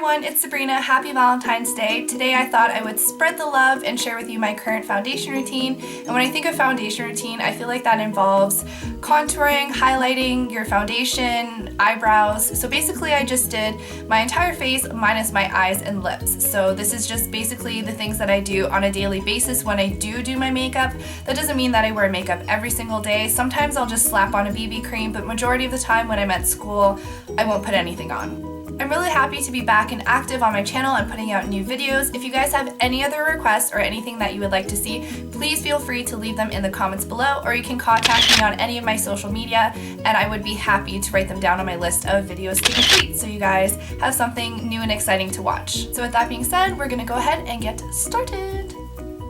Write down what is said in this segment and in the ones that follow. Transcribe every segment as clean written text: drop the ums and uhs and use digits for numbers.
everyone, it's Sabrina. Happy Valentine's Day. Today I thought I would spread the love and share with you my current foundation routine. And when I think of foundation routine, I feel like that involves contouring, highlighting your foundation, eyebrows. So basically I just did my entire face minus my eyes and lips. So this is just basically the things that I do on a daily basis when I do my makeup. That doesn't mean that I wear makeup every single day. Sometimes I'll just slap on a BB cream, but majority of the time when I'm at school, I won't put anything on. I'm really happy to be back and active on my channel and putting out new videos. If you guys have any other requests or anything that you would like to see, please feel free to leave them in the comments below, or you can contact me on any of my social media and I would be happy to write them down on my list of videos to complete so you guys have something new and exciting to watch. So with that being said, we're gonna go ahead and get started.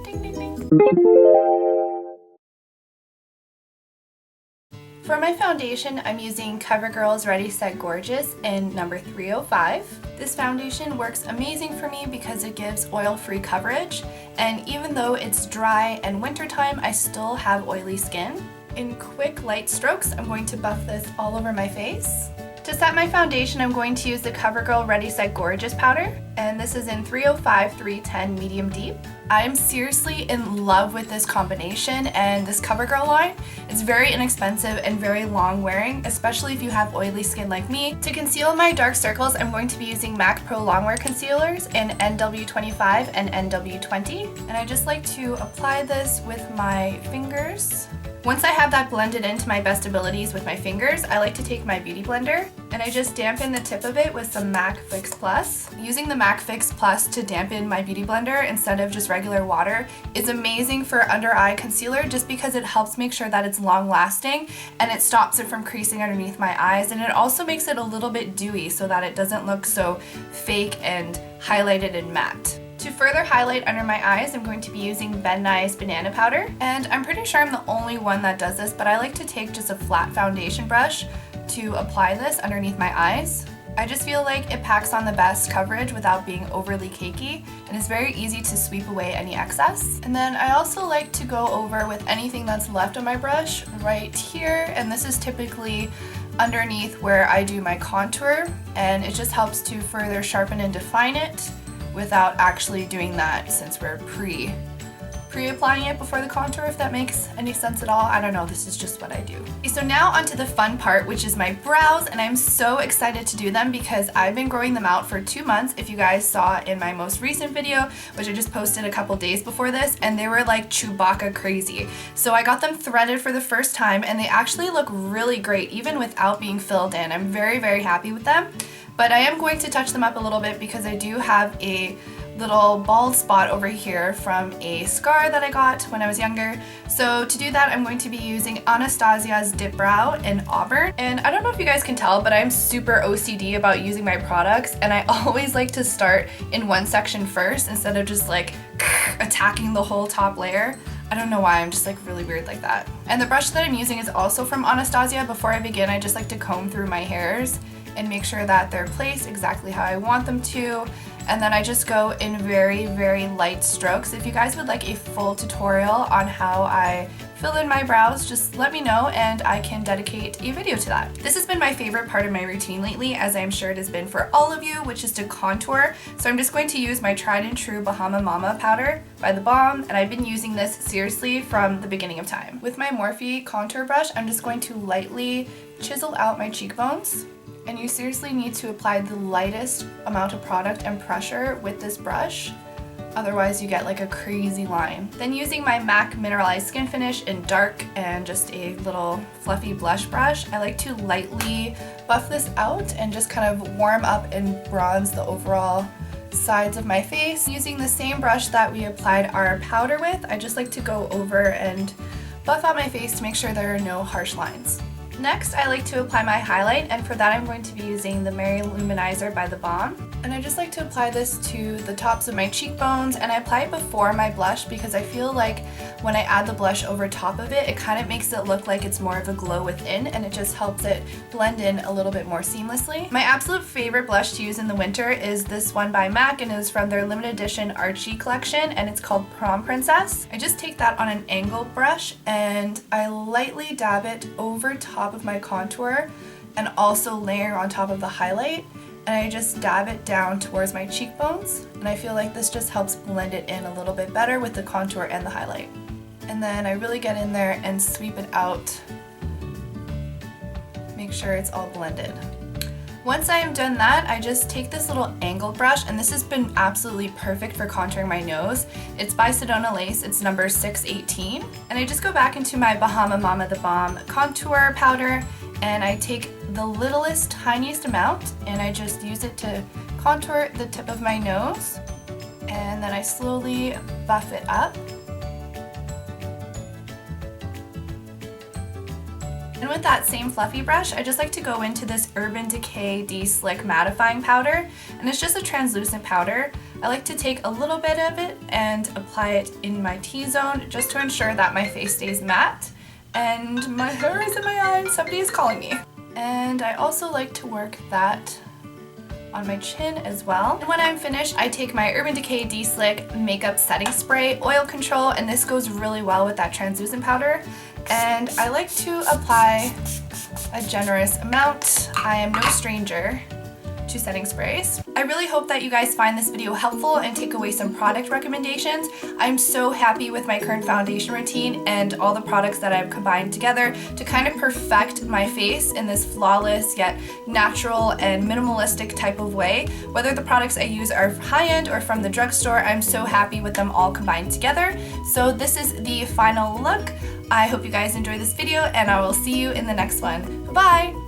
Ding, ding, ding. For my foundation, I'm using CoverGirl's Ready Set Gorgeous in number 305. This foundation works amazing for me because it gives oil-free coverage, and even though it's dry and wintertime, I still have oily skin. In quick light strokes, I'm going to buff this all over my face. To set my foundation, I'm going to use the CoverGirl Ready Set Gorgeous powder, and this is in 305 310 medium deep. I'm seriously in love with this combination and this CoverGirl line. It's very inexpensive and very long wearing, especially if you have oily skin like me. To conceal my dark circles, I'm going to be using MAC Pro Longwear Concealers in NW25 and NW20, and I just like to apply this with my fingers. Once I have that blended into my best abilities with my fingers, I like to take my beauty blender and I just dampen the tip of it with some MAC Fix Plus. Using the MAC Fix Plus to dampen my beauty blender instead of just regular water is amazing for under eye concealer just because it helps make sure that it's long lasting and it stops it from creasing underneath my eyes, and it also makes it a little bit dewy so that it doesn't look so fake and highlighted and matte. To further highlight under my eyes, I'm going to be using Ben Nye's Banana Powder, and I'm pretty sure I'm the only one that does this, but I like to take just a flat foundation brush to apply this underneath my eyes. I just feel like it packs on the best coverage without being overly cakey, and it's very easy to sweep away any excess. And then I also like to go over with anything that's left on my brush right here, and this is typically underneath where I do my contour, and it just helps to further sharpen and define it without actually doing that, since we're pre-applying it before the contour, if that makes any sense at all. I don't know, this is just what I do. Okay, so now onto the fun part, which is my brows, and I'm so excited to do them because I've been growing them out for 2 months. If you guys saw in my most recent video, which I just posted a couple days before this, and they were like Chewbacca crazy. So I got them threaded for the first time and they actually look really great even without being filled in. I'm very, very happy with them. But I am going to touch them up a little bit because I do have a little bald spot over here from a scar that I got when I was younger. So to do that, I'm going to be using Anastasia's Dip Brow in Auburn. And I don't know if you guys can tell, but I'm super OCD about using my products, and I always like to start in one section first instead of just like attacking the whole top layer. I don't know why, I'm just like really weird like that. And the brush that I'm using is also from Anastasia. Before I begin, I just like to comb through my hairs and make sure that they're placed exactly how I want them to. And then I just go in very, very light strokes. If you guys would like a full tutorial on how I fill in my brows, just let me know and I can dedicate a video to that. This has been my favorite part of my routine lately, as I'm sure it has been for all of you, which is to contour. So I'm just going to use my tried and true Bahama Mama powder by The Balm, and I've been using this seriously from the beginning of time. With my Morphe contour brush, I'm just going to lightly chisel out my cheekbones. And you seriously need to apply the lightest amount of product and pressure with this brush, otherwise you get like a crazy line. Then using my MAC Mineralized Skin Finish in dark and just a little fluffy blush brush, I like to lightly buff this out and just kind of warm up and bronze the overall sides of my face. Using the same brush that we applied our powder with, I just like to go over and buff out my face to make sure there are no harsh lines. Next, I like to apply my highlight, and for that I'm going to be using the Mary Luminizer by The Balm. And I just like to apply this to the tops of my cheekbones, and I apply it before my blush because I feel like when I add the blush over top of it, it kind of makes it look like it's more of a glow within, and it just helps it blend in a little bit more seamlessly. My absolute favorite blush to use in the winter is this one by MAC, and it is from their limited edition Archie collection, and it's called Prom Princess. I just take that on an angled brush and I lightly dab it over top of my contour and also layer on top of the highlight. and I just dab it down towards my cheekbones, and I feel like this just helps blend it in a little bit better with the contour and the highlight. And then I really get in there and sweep it out, make sure it's all blended. Once I am done that, I just take this little angle brush, and this has been absolutely perfect for contouring my nose. It's by Sedona Lace, it's number 618. And I just go back into my Bahama Mama the Bomb contour powder, and I take the littlest, tiniest amount, and I just use it to contour the tip of my nose, and then I slowly buff it up. And with that same fluffy brush, I just like to go into this Urban Decay De-Slick Mattifying Powder, and it's just a translucent powder. I like to take a little bit of it and apply it in my T-zone just to ensure that my face stays matte. And my hair is in my eye and somebody is calling me. And I also like to work that on my chin as well. And when I'm finished, I take my Urban Decay De-Slick Makeup Setting Spray Oil Control, and this goes really well with that translucent powder. And I like to apply a generous amount. I am no stranger to setting sprays. I really hope that you guys find this video helpful and take away some product recommendations. I'm so happy with my current foundation routine and all the products that I've combined together to kind of perfect my face in this flawless yet natural and minimalistic type of way. Whether the products I use are high-end or from the drugstore, I'm so happy with them all combined together. So this is the final look. I hope you guys enjoyed this video, and I will see you in the next one. Bye-bye!